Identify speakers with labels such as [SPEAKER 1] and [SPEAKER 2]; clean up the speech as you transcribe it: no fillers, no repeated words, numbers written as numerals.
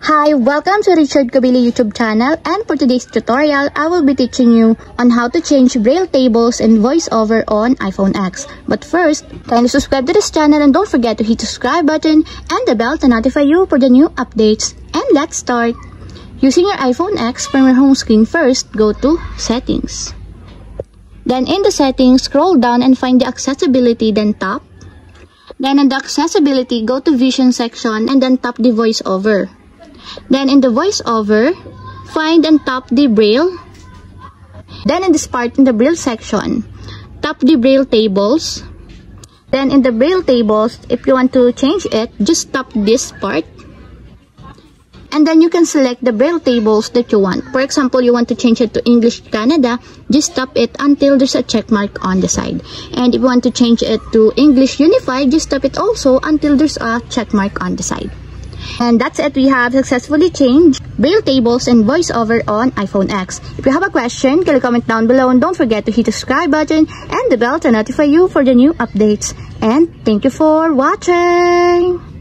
[SPEAKER 1] Hi, welcome to Richard Kabili YouTube channel, and for today's tutorial, I will be teaching you on how to change braille tables and voiceover on iPhone X. But first, kindly subscribe to this channel and don't forget to hit the subscribe button and the bell to notify you for the new updates. And let's start! Using your iPhone X, from your home screen first, go to Settings. Then in the Settings, scroll down and find the Accessibility, then tap. Then in the Accessibility, go to Vision section and then tap the voiceover. Then in the voiceover, find and tap the braille. Then in this part, in the braille section, tap the braille tables. Then in the braille tables, if you want to change it, just tap this part. And then you can select the braille tables that you want. For example, you want to change it to English Canada, just tap it until there's a check mark on the side. And if you want to change it to English Unified, just tap it also until there's a check mark on the side. And that's it. We have successfully changed braille tables and voiceover on iPhone X. If you have a question, can you comment down below, and don't forget to hit the subscribe button and the bell to notify you for the new updates. And thank you for watching!